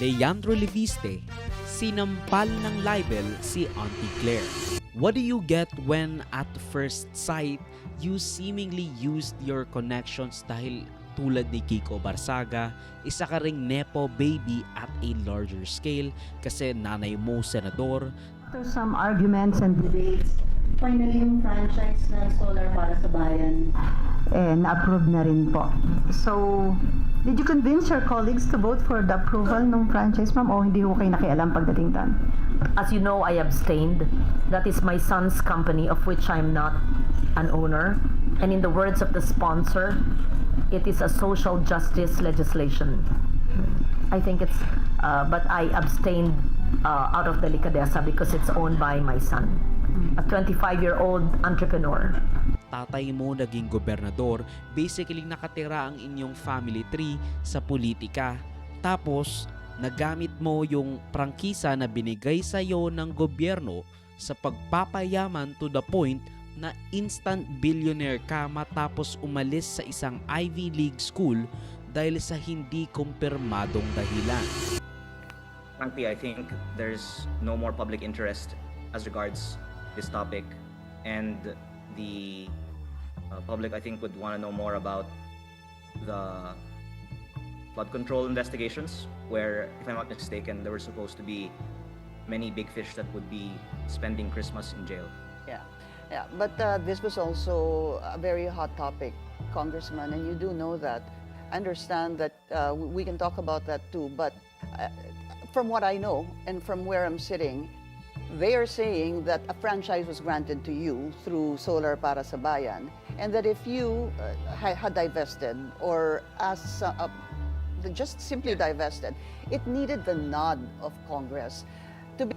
Leandro Leviste, sinampal ng libel si Auntie Claire. What do you get when at first sight, you seemingly used your connections dahil tulad ni Kiko Barsaga, isa ka ring nepo baby at a larger scale kasi nanay mo senador. After some arguments and debates, finally yung franchise ng Solar para sa Bayan na-approve na rin po. So, did you convince your colleagues to vote for the approval ng franchise, ma'am, o hindi ko kayo nakialam pagdating doon? As you know, I abstained. That is my son's company, of which I'm not an owner. And in the words of the sponsor, it is a social justice legislation. I think it's, but I abstained out of delicadeza because it's owned by my son, a 25-year-old entrepreneur. Tatay mo naging gobernador, basically nakatira ang inyong family tree sa politika. Tapos, nagamit mo yung prangkisa na binigay sa'yo ng gobyerno sa pagpapayaman to the point na instant billionaire ka matapos umalis sa isang Ivy League school dahil sa hindi kumpirmadong dahilan. Frankly, I think there's no more public interest as regards this topic, and the public, I think, would want to know more about the flood control investigations, where, if I'm not mistaken, there were supposed to be many big fish that would be spending Christmas in jail. Yeah, but this was also a very hot topic, Congressman, and you do know that. I understand that we can talk about that too, but from what I know and from where I'm sitting, they are saying that a franchise was granted to you through Solar para sa Bayan, and that if you had divested or as just simply divested, it needed the nod of Congress to be.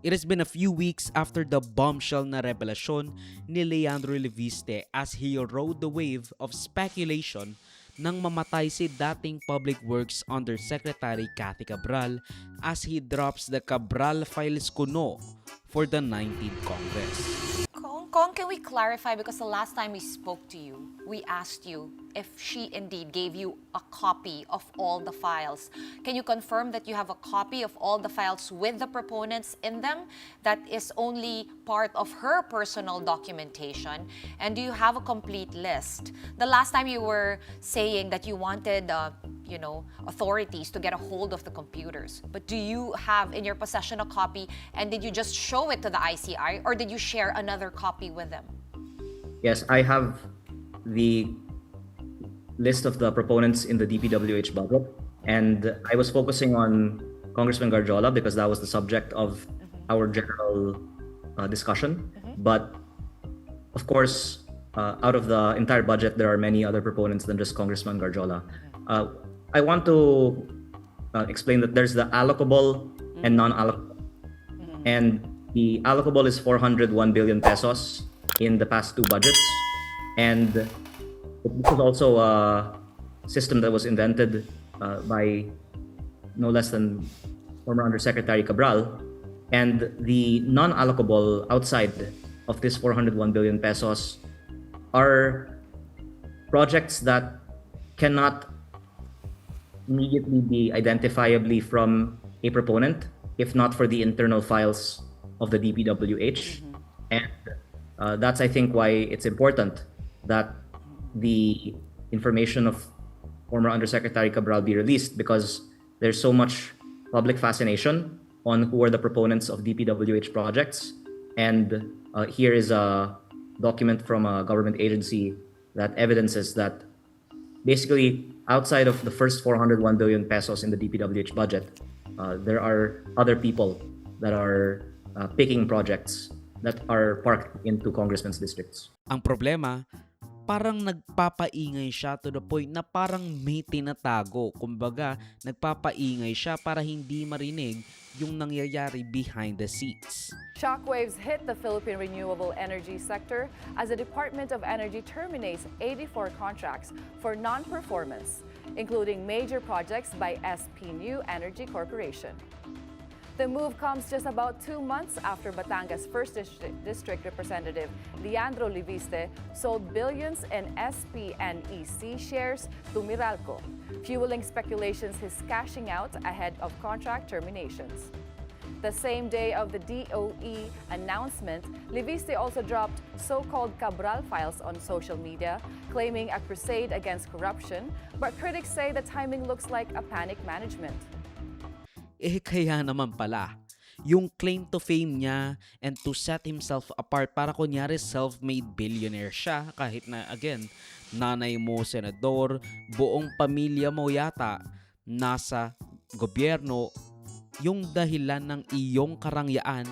It has been a few weeks after the bombshell na revelasyon ni Leandro Leviste as he rode the wave of speculation nang mamatay si dating Public Works Undersecretary Cathy Cabral as he drops the Cabral Files Kuno for the 19th Congress. Kong, can we clarify, because the last time we spoke to you, we asked you if she indeed gave you a copy of all the files. Can you confirm that you have a copy of all the files with the proponents in them? That is only part of her personal documentation. And do you have a complete list? The last time you were saying that you wanted authorities to get a hold of the computers. But do you have in your possession a copy, and did you just show it to the ICI, or did you share another copy with them? Yes, I have the list of the proponents in the DPWH budget, and I was focusing on Congressman Garjola because that was the subject of our general discussion. But of course, out of the entire budget, there are many other proponents than just Congressman Garjola. I want to explain that there's the allocable and non-allocable. And the allocable is 401 billion pesos in the past two budgets. And this was also a system that was invented by no less than former Undersecretary Cabral. And the non-allocable outside of this 401 billion pesos are projects that cannot immediately be identifiably from a proponent, if not for the internal files of the DPWH. And that's, I think, why it's important that the information of former Undersecretary Cabral be released, because there's so much public fascination on who are the proponents of DPWH projects. And here is a document from a government agency that evidences that basically outside of the first 401 billion pesos in the DPWH budget, there are other people that are picking projects that are parked into congressmen's districts. Ang problema, parang nagpapaingay siya to the point na parang may tinatago. Kumbaga, nagpapaingay siya para hindi marinig yung nangyayari behind the scenes. Shockwaves hit the Philippine renewable energy sector as the Department of Energy terminates 84 contracts for non-performance, including major projects by SP New Energy Corporation. The move comes just about 2 months after Batangas 1st District Representative Leandro Liviste sold billions in SP and EC shares to Meralco, fueling speculations he's cashing out ahead of contract terminations. The same day of the DOE announcement, Liviste also dropped so-called Cabral files on social media, claiming a crusade against corruption, but critics say the timing looks like a panic management. Kaya naman pala, yung claim to fame niya and to set himself apart para kunyari self-made billionaire siya kahit na again, nanay mo senador, buong pamilya mo yata nasa gobyerno, yung dahilan ng iyong karangyaan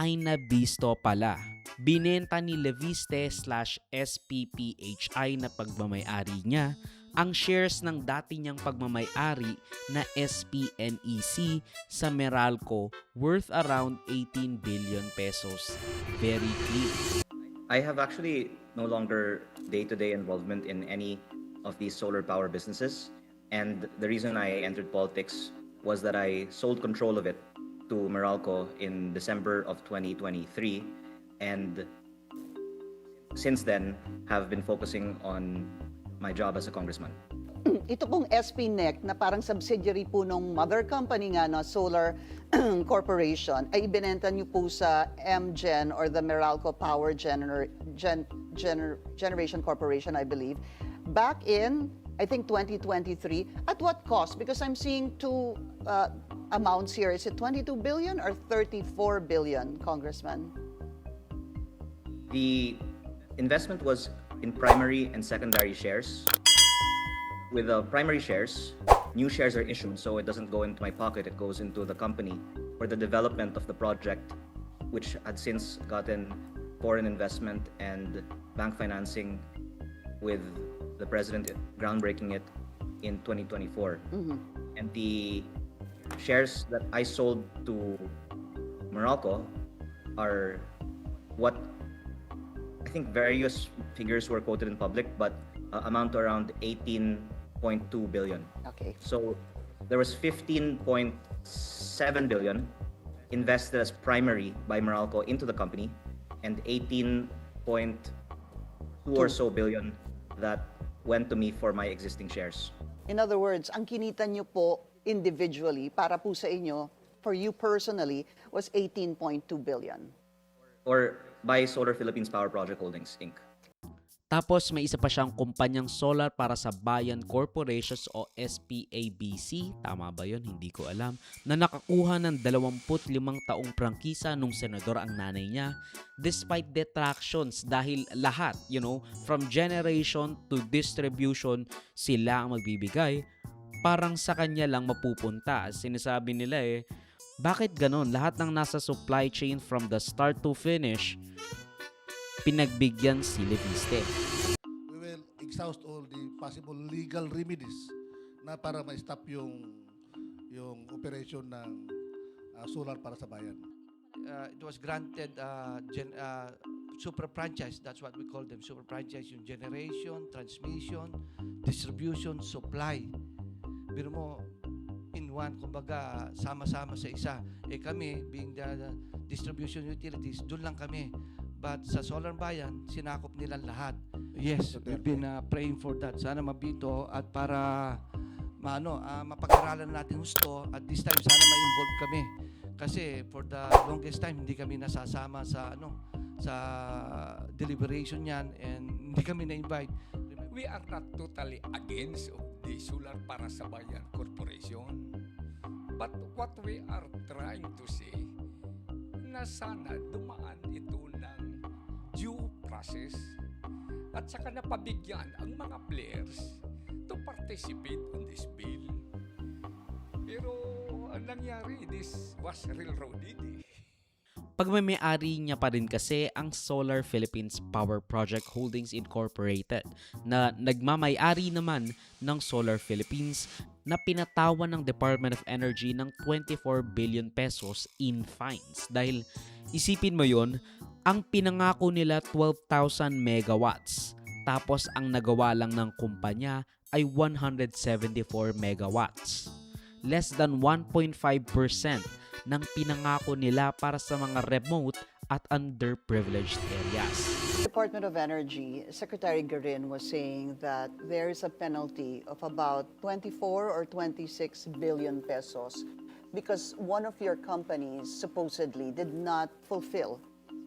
ay nabisto pala. Binenta ni Leviste/SPPHI na pagmamay-ari niya ang shares ng dati niyang pagmamay-ari na SPNEC sa Meralco worth around 18 billion pesos. Very clean. I have actually no longer day-to-day involvement in any of these solar power businesses. And the reason I entered politics was that I sold control of it to Meralco in December of 2023. And since then, have been focusing on my job as a congressman. Ito pong SPNEC na parang subsidiary po ng mother company nga na Solar Corporation ay ibinenta niyo po sa MGen or the Meralco Power Generation Corporation, I believe, back in, I think, 2023. At what cost? Because I'm seeing two amounts here. Is it 22 billion or 34 billion, Congressman? The investment was in primary and secondary shares. With the primary shares, new shares are issued, so it doesn't go into my pocket, it goes into the company for the development of the project, which had since gotten foreign investment and bank financing with the president groundbreaking it in 2024. And the shares that I sold to Meralco are what I think various figures were quoted in public, but amount to around 18.2 billion. Okay. So there was 15.7 billion invested as primary by Meralco into the company, and 18.2 or so billion that went to me for my existing shares. In other words, ang kinita niyo po individually para po sa inyo, for you personally, was 18.2 billion. Or by Solar Philippines Power Project Holdings, Inc. Tapos may isa pa siyang kumpanyang solar para sa Bayan Corporations o SPABC, tama ba yun? Hindi ko alam, na nakakuha ng 25 taong prangkisa nung senador ang nanay niya despite detractions dahil lahat, from generation to distribution, sila ang magbibigay. Parang sa kanya lang mapupunta. Sinasabi nila bakit ganon? Lahat ng nasa supply chain from the start to finish, pinagbigyan si Liviste. We will exhaust all the possible legal remedies na para ma-stop yung operation ng solar para sa bayan. It was granted super franchise, that's what we call them, super franchise, yung generation, transmission, distribution, supply. Pero mo, in one, kumbaga, sama-sama sa isa. Kami, being the distribution utilities, doon lang kami. But sa Solar Bayan, sinakop nila lahat. Yes, we've been praying for that. Sana mabito at para mapag-aralan natin gusto at this time sana ma-involve kami. Kasi for the longest time hindi kami nasasama sa sa deliberation niyan and hindi kami na-invite. We are not totally against of the Solar para sa Bayan Corporation. But what we are trying to say na sana dumaan ito ng due process at saka napabigyan ang mga players to participate on this bill. Pero ang nangyari, this was railroaded. Pagmamayari niya pa rin kasi ang Solar Philippines Power Project Holdings Incorporated na nagmamayari naman ng Solar Philippines na pinatawan ng Department of Energy ng 24 billion pesos in fines. Dahil isipin mo yon, ang pinangako nila 12,000 megawatts tapos ang nagawa lang ng kumpanya ay 174 megawatts. Less than 1.5% ng pinangako nila para sa mga remote at underprivileged areas. Department of Energy, Secretary Garin was saying that there is a penalty of about 24 or 26 billion pesos because one of your companies supposedly did not fulfill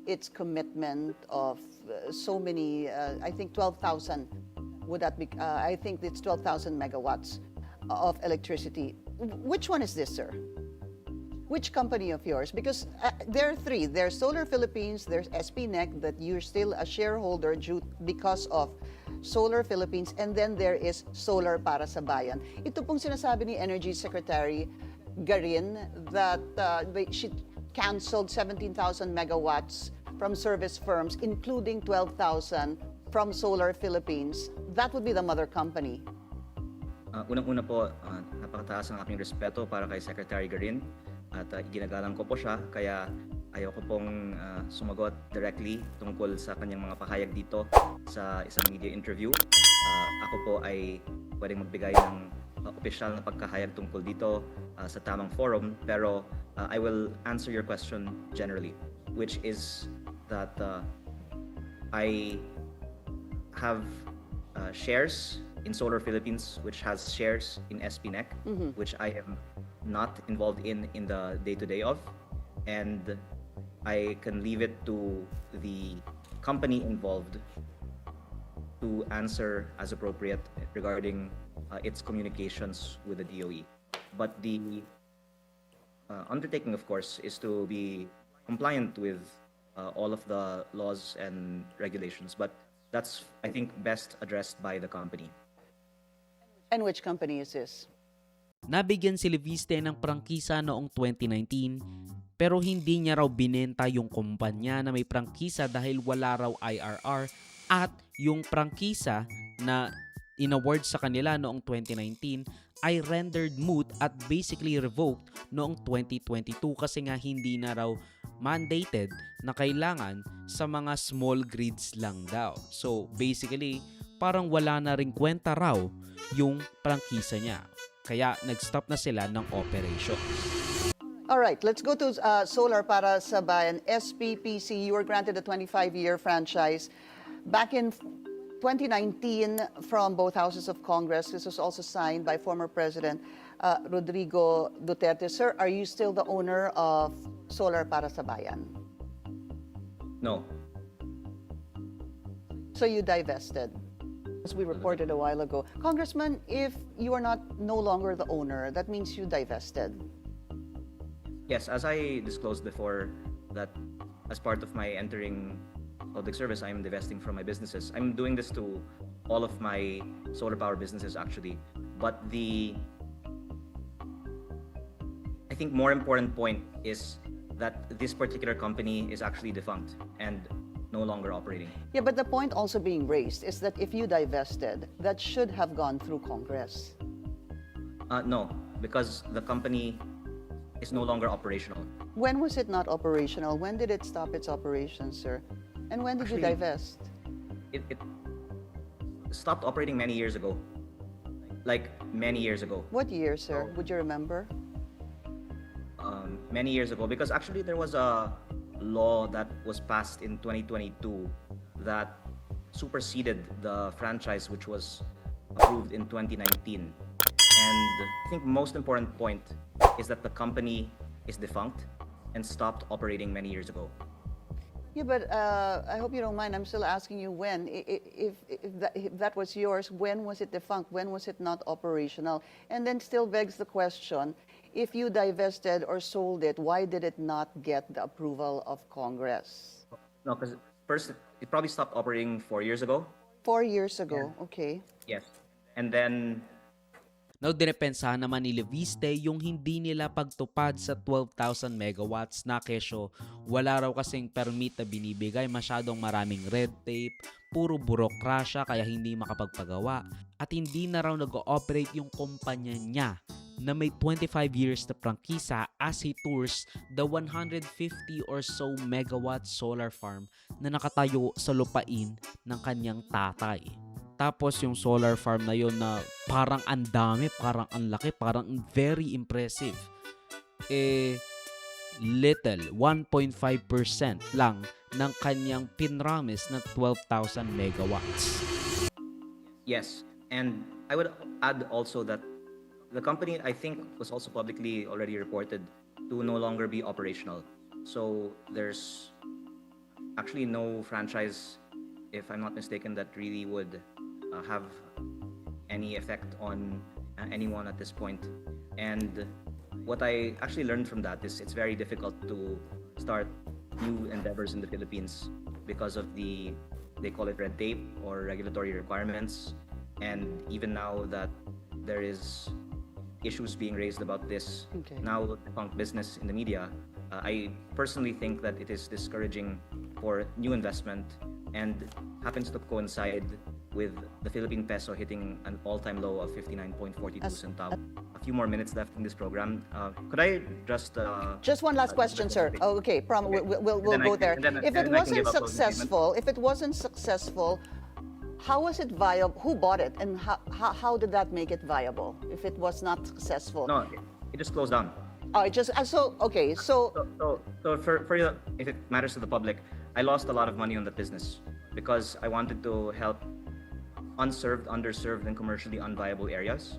its commitment of so many, I think 12,000, would that be, I think it's 12,000 megawatts of electricity. Which one is this, sir? Which company of yours? Because there are three. There's Solar Philippines, there's SPNEC that you're still a shareholder because of Solar Philippines, and then there is Solar Para sa Bayan. Ito pong sinasabi ni Energy Secretary Garin that she canceled 17,000 megawatts from service firms, including 12,000 from Solar Philippines. That would be the mother company. Unang-una po, napakataas ang aking respeto para kay Secretary Garin at ginagalang ko po siya, kaya ayaw ko pong sumagot directly tungkol sa kanyang mga pahayag dito sa isang media interview. Ako po ay pwedeng magbigay ng opisyal na pagkahayag tungkol dito sa tamang forum, pero I will answer your question generally, which is that I have shares in Solar Philippines, which has shares in SPNEC, which I am not involved in the day-to-day of, and I can leave it to the company involved to answer as appropriate regarding its communications with the DOE. But the undertaking, of course, is to be compliant with all of the laws and regulations, but that's, I think, best addressed by the company. And which company is this? Nabigyan si Leviste ng prangkisa noong 2019 pero hindi niya raw binenta yung kumpanya na may prangkisa dahil wala raw IRR at yung prangkisa na inaward sa kanila noong 2019 ay rendered moot at basically revoked noong 2022 kasi nga hindi na raw mandated na kailangan sa mga small grids lang daw. So basically, parang wala na ring kwenta raw yung prangkisa niya. Kaya nag-stop na sila ng operation. All right, let's go to Solar Para sa Bayan, SPPC. You were granted a 25-year franchise. Back in 2019, from both houses of Congress, this was also signed by former President Rodrigo Duterte. Sir, are you still the owner of Solar Para sa Bayan? No. So you divested, as we reported a while ago. Congressman, if you are no longer the owner, that means you divested. Yes, as I disclosed before, that as part of my entering public service, I am divesting from my businesses. I'm doing this to all of my solar power businesses, actually. But I think more important point is that this particular company is actually defunct and no longer operating. Yeah, but the point also being raised is that if you divested, that should have gone through Congress. No, because the company is no longer operational. When was it not operational? When did it stop its operations, sir? And when did you Actually, divest? It stopped operating many years ago. Like many years ago. What year, sir? Would you remember? Many years ago, because actually there was a law that was passed in 2022 that superseded the franchise which was approved in 2019. And I think most important point is that the company is defunct and stopped operating many years ago. Yeah, but I hope you don't mind. I'm still asking you when. If that was yours, when was it defunct? When was it not operational? And then still begs the question, if you divested or sold it, why did it not get the approval of Congress? No, because first it probably stopped operating 4 years ago. 4 years ago, okay. Yes. And then Now, dinepensahan naman ni Leviste yung hindi nila pagtupad sa 12,000 megawatts na kesyo wala raw kasing permit na binibigay, masyadong maraming red tape, puro burokrasya kaya hindi makapagpagawa at hindi na raw nag-ooperate yung kumpanya niya na may 25 years na prangkisa as he tours the 150 or so megawatt solar farm na nakatayo sa lupain ng kanyang tatay. Tapos yung solar farm na yun na parang ang dami, parang ang laki, parang very impressive. Little, 1.5% lang ng kanyang pinramis na 12,000 megawatts. Yes, and I would add also that the company, I think, was also publicly already reported to no longer be operational. So there's actually no franchise, if I'm not mistaken, that really would have any effect on anyone at this point. And what I actually learned from that is it's very difficult to start new endeavors in the Philippines because of they call it red tape or regulatory requirements. And even now that there is issues being raised about this now defunct business in the media, I personally think that it is discouraging for new investment and happens to coincide with the Philippine peso hitting an all-time low of 59.42 centavos. A few more minutes left in this program. Could I just Just one last question, sir. Oh, okay, we'll go there. If it wasn't successful, how was it viable? Who bought it, and how did that make it viable? If it was not successful, No, it just closed down. oh, it just so okay. So So for you, if it matters to the public, I lost a lot of money on that business because I wanted to help unserved, underserved, and commercially unviable areas,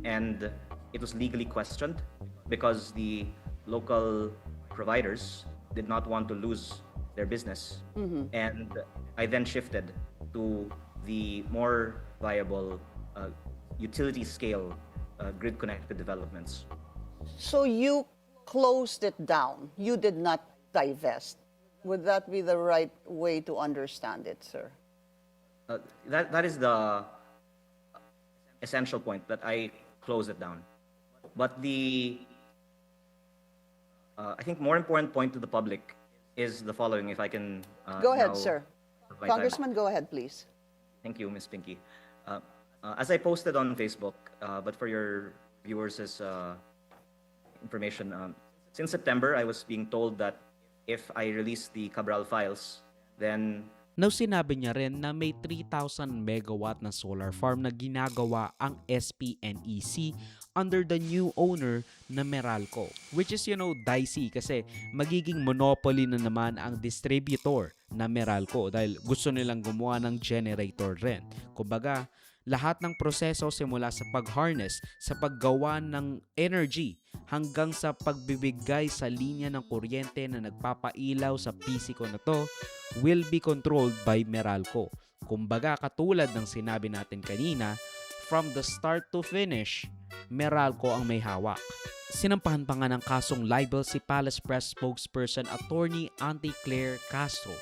and it was legally questioned because the local providers did not want to lose their business, and I then shifted to the more viable utility scale grid connected developments. So you closed it down. You did not divest. Would that be the right way to understand it, sir? That is the essential point, that I closed it down. But the I think more important point to the public is the following. If I can Go ahead, now sir. have my time. Congressman, go ahead, please. Thank you, Ms. Pinky. As I posted on Facebook, but for your viewers as information, since September, I was being told that if I release the Cabral files, then Now, sinabi niya rin na may 3,000 megawatt na solar farm na ginagawa ang SPNEC under the new owner na Meralco. Which is, dicey kasi magiging monopoly na naman ang distributor na Meralco dahil gusto nilang gumawa ng generator rin. Kumbaga, lahat ng proseso simula sa pag-harness, sa paggawa ng energy, hanggang sa pagbibigay sa linya ng kuryente na nagpapailaw sa pisiko na to will be controlled by Meralco. Kumbaga, katulad ng sinabi natin kanina, from the start to finish, Meralco ang may hawak. Sinampahan pa nga ng kasong libel si Palace Press spokesperson Attorney Auntie Claire Castro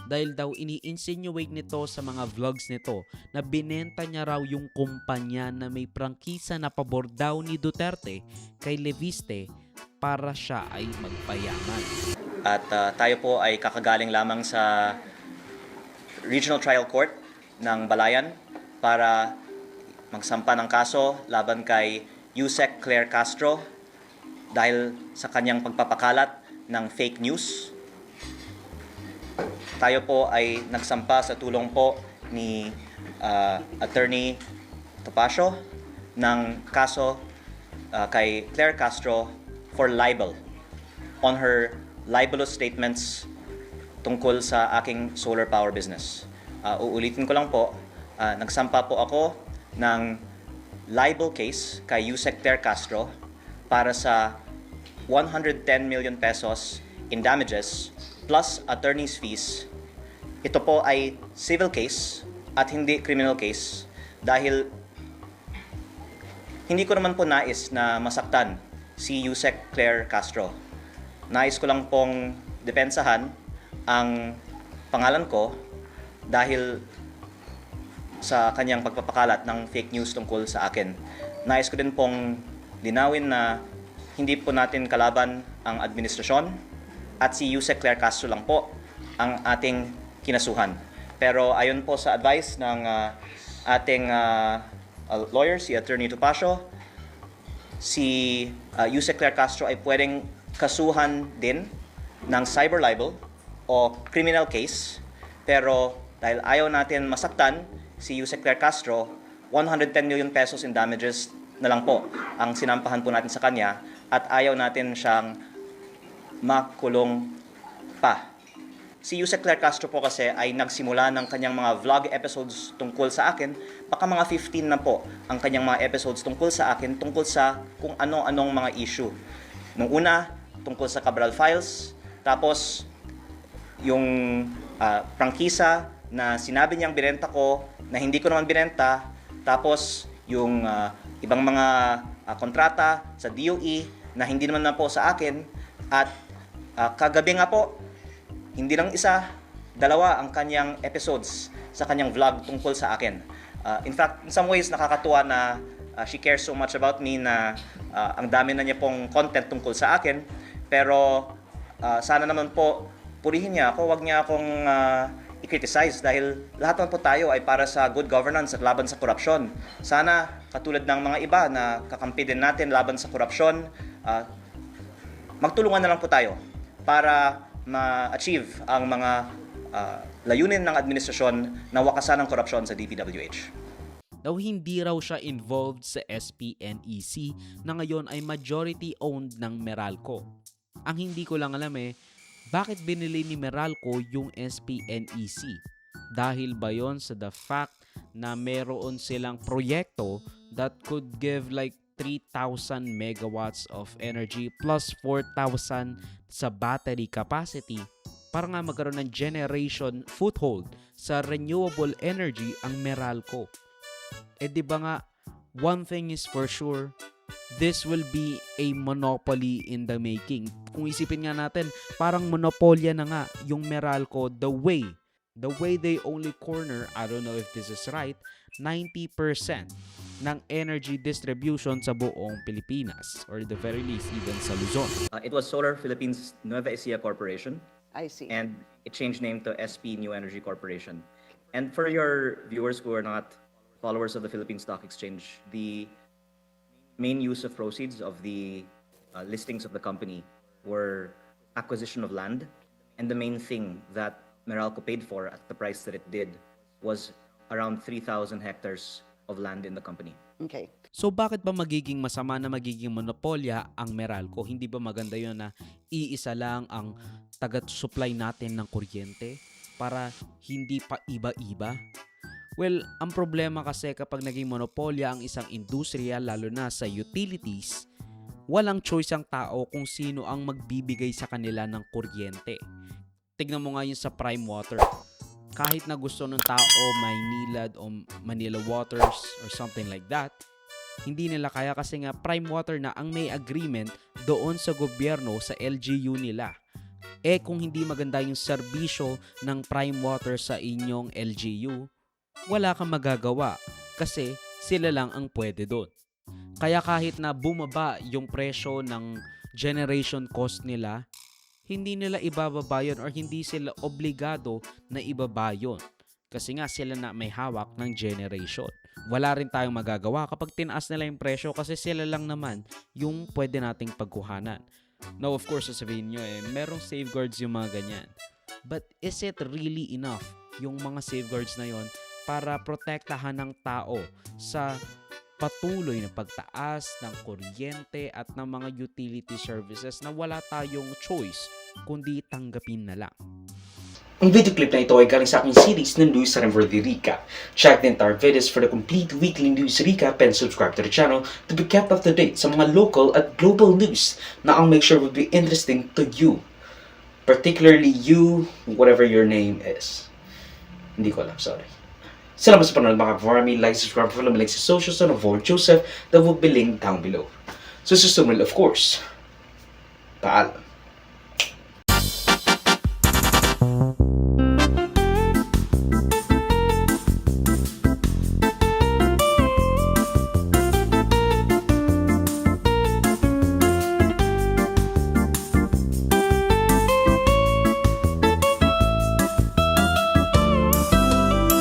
dahil daw ini-insinuate nito sa mga vlogs nito na binenta niya raw yung kumpanya na may prangkisa na pabor daw ni Duterte kay Leviste para siya ay magpayaman. At tayo po ay kakagaling lamang sa Regional Trial Court ng Balayan para magsampa ng kaso laban kay Yusek Claire Castro dahil sa kanyang pagpapakalat ng fake news. Tayo po ay nagsampa sa tulong po ni Attorney Topacio ng kaso kay Claire Castro for libel on her libelous statements tungkol sa aking solar power business. Uulitin ko lang po, nagsampa po ako ng libel case kay Yusek Claire Castro para sa 110 million pesos in damages plus attorney's fees. Ito po ay civil case at hindi criminal case dahil hindi ko naman po nais na masaktan si Yusek Claire Castro. Nais ko lang pong depensahan ang pangalan ko dahil sa kanyang pagpapakalat ng fake news tungkol sa akin. nais ko din pong linawin na hindi po natin kalaban ang administrasyon at si Yusek Claire Castro lang po ang ating kinasuhan. Pero ayon po sa advice ng ating lawyer, si Attorney Topacio, si Yusek Claire Castro ay pwedeng kasuhan din ng cyber libel o criminal case. Pero dahil ayaw natin masaktan si Yusek Claire Castro, 110 million pesos in damages na lang po ang sinampahan po natin sa kanya at ayaw natin siyang makulong pa. Si Yusek Claire Castro po kasi ay nagsimula ng kanyang mga vlog episodes tungkol sa akin. Baka mga 15 na po ang kanyang mga episodes tungkol sa akin, tungkol sa kung ano-anong mga issue. Nung una, tungkol sa Cabral Files, tapos yung prangkisa na sinabi niyang binenta ko, na hindi ko naman binenta, tapos yung ibang mga kontrata sa DOE na hindi naman na po sa akin, at kagabi nga po, hindi lang isa, dalawa ang kanyang episodes sa kanyang vlog tungkol sa akin. In fact, in some ways, nakakatuwa na she cares so much about me na ang dami na niya pong content tungkol sa akin. Pero sana naman po, purihin niya ako, wag niya akong i-criticize dahil lahat naman po tayo ay para sa good governance at laban sa korupsyon. Sana, katulad ng mga iba na kakampi din natin laban sa korupsyon, magtulungan na lang po tayo para ma-achieve ang mga layunin ng administrasyon na wakasan ng korupsyon sa DPWH. Daw hindi raw siya involved sa SPNEC na ngayon ay majority-owned ng Meralco. Ang hindi ko lang alam bakit binili ni Meralco yung SPNEC? Dahil ba yon sa the fact na meron silang proyekto that could give like 3,000 megawatts of energy plus 4,000 sa battery capacity para nga magkaroon ng generation foothold sa renewable energy ang Meralco. Di ba nga, one thing is for sure, this will be a monopoly in the making. Kung isipin nga natin, parang monopolya na nga yung Meralco the way they only corner, I don't know if this is right, 90% ng energy distribution sa buong Pilipinas, or the very least even sa Luzon. It was Solar Philippines Nueva Ecija Corporation, I see. and it changed name to SP New Energy Corporation. And for your viewers who are not followers of the Philippine Stock Exchange, the main use of proceeds of the listings of the company were acquisition of land, and the main thing that Meralco paid for at the price that it did was around 3,000 hectares of land in the company. Okay. So bakit ba magiging masama na magiging monopolya ang Meralco? Hindi ba maganda yun na iisa lang ang taga-supply natin ng kuryente para hindi pa iba-iba? Well, ang problema kasi kapag naging monopolya ang isang industriya, lalo na sa utilities, walang choice ang tao kung sino ang magbibigay sa kanila ng kuryente. Tignan mo nga yun sa Prime Water. Kahit na gusto ng tao Maynilad o Manila Waters or something like that, hindi nila kaya kasi nga Prime Water na ang may agreement doon sa gobyerno sa LGU nila. Kung hindi maganda yung serbisyo ng Prime Water sa inyong LGU, wala kang magagawa kasi sila lang ang pwede doon. Kaya kahit na bumaba yung presyo ng generation cost nila, hindi nila ibababa yun or hindi sila obligado na ibaba yun. Kasi nga sila na may hawak ng generation. Wala rin tayong magagawa kapag tinaas nila yung presyo kasi sila lang naman yung pwede nating pagkuhanan. Now of course, sasabihin nyo merong safeguards yung mga ganyan. But is it really enough yung mga safeguards na yon para protektahan ng tao sa patuloy na pagtaas ng kuryente at ng mga utility services na wala tayong choice kundi tanggapin na lang? Ang video clip na ito ay galing sa aking series ng News sa Verdi Recap. Check the entire videos for the complete weekly news recap and subscribe to the channel to be kept up to date sa mga local at global news na I'll make sure will be interesting to you. Particularly you, whatever your name is. Hindi ko alam, sorry. Salamat sa panonood mga ka-farmy. Like, subscribe, follow me like sa socials and avoid Joseph that will be linked down below. So, susunod of course. Paalam.